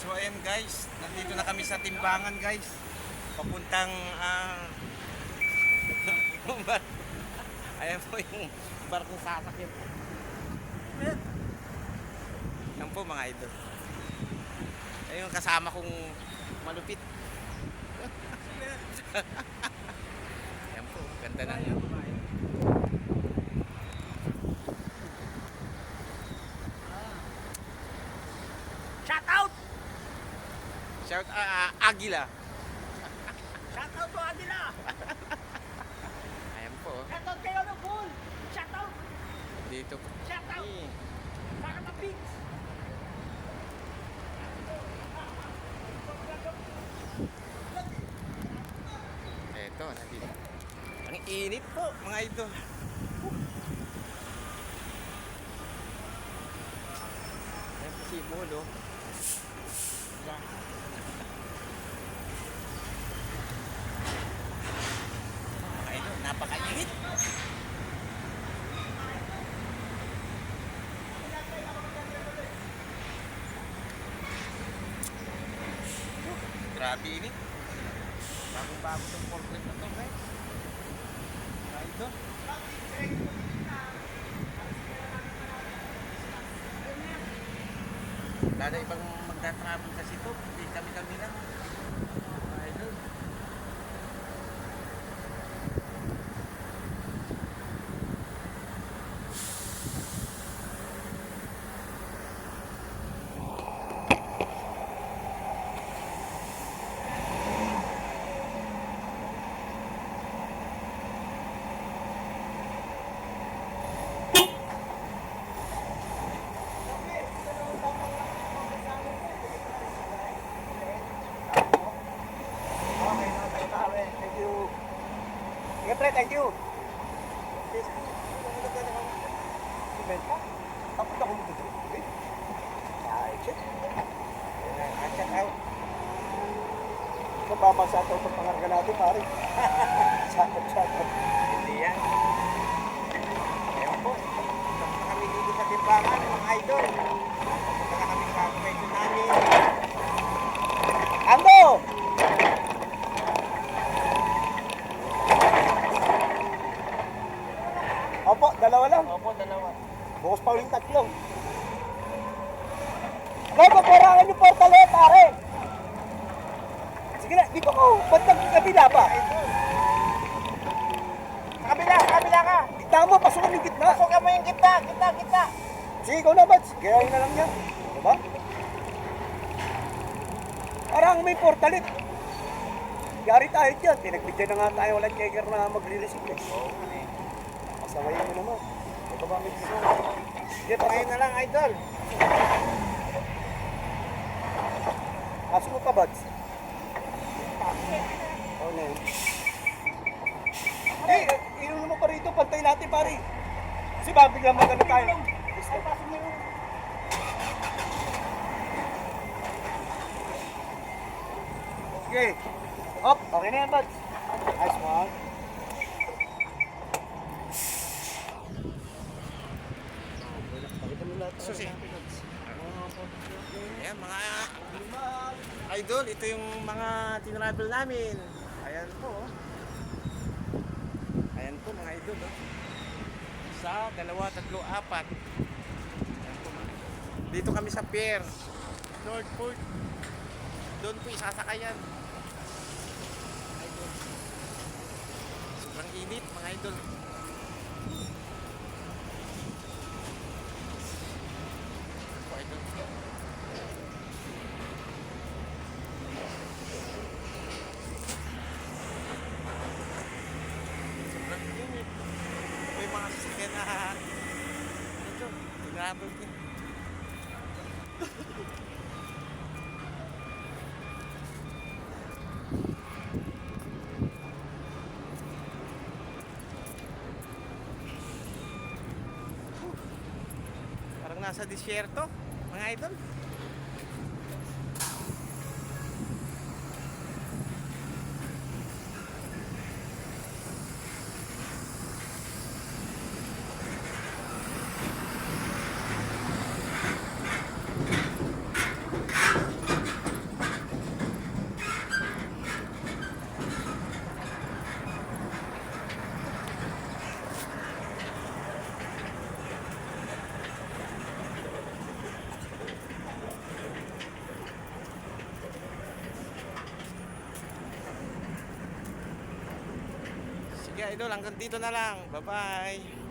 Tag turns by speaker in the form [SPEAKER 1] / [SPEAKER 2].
[SPEAKER 1] So ayan guys, nandito na kami sa Timbangan guys. Papuntang ayan po yung barkong sasakyan. Yan po mga idol. Ayun yung kasama kong malupit. Yan po, ganda na.
[SPEAKER 2] Shout out!
[SPEAKER 1] Shout Agila.
[SPEAKER 2] Shout out to Adila!
[SPEAKER 1] Ayan po.
[SPEAKER 2] Shout out kayo ng pool! Shout out!
[SPEAKER 1] Dito po.
[SPEAKER 2] Shout out! Para ma-pigs!
[SPEAKER 1] Eto, nandito. Ang init po mga idol. Ayan po si Bolo. Mga idol, napakainit. Grabe init. Bago-bago itong forklift na to guys. Mga idol. Lalo ibang magta-travel kasi to. Hindi kami-kami lang. Mga idol.
[SPEAKER 2] Thank you. Sige pre, thank you. Ibenta? Tapos ako dito. Ay, shit. Check out. Ito babasa ito itong pangarga natin, pare. Shot.
[SPEAKER 1] Hindi yan. Ewan po. Tapos na kami dito sa Timbangan, mga idol. Tapos na kami sa pwesto namin.
[SPEAKER 2] Ando! Opo, dalawa lang.
[SPEAKER 1] Opo, dalawa.
[SPEAKER 2] Bukas pa uling tatlo. Ano, paparangan yung portale, pare. Sige na, dito ko. Bantang kabila pa.
[SPEAKER 1] Sa kabila ka.
[SPEAKER 2] Tama, pasukan yung gitna.
[SPEAKER 1] Pasukan mo yung gitna.
[SPEAKER 2] Sige, ikaw na, Bats. Gayahin na lang yan. Diba? Parang may portalit. Yari tayo dyan. Pinagbigyan na nga tayo walang checker na magre-receive.
[SPEAKER 1] Oo, eh.
[SPEAKER 2] Pasawayin mo naman. Ito ba may gusto? Sige,
[SPEAKER 1] Ngayon na lang, idol.
[SPEAKER 2] pasok mo pa, Bats. Oh, no. Eh, iyon mo pa rito. Pantay natin, pare. Kasi babiglang magano tayo. Gusto. Sige. Hop, okay na yan, Bats. Nice one.
[SPEAKER 1] Susi. Ayan mga idol, ito yung mga tinravel namin. Ayan po. Ayan po mga idol. Isa, dalawa, tatlo, apat. Ayan po. Dito kami sa pier. Northport. Doon po isasakayan. Idol. Sobrang init mga idol. Po, idol. Sobrang init. May mga sasakyan na ito, tinravel din. Parang nasa disyerto, mga idol. Idol, hanggang dito na lang. Bye-bye.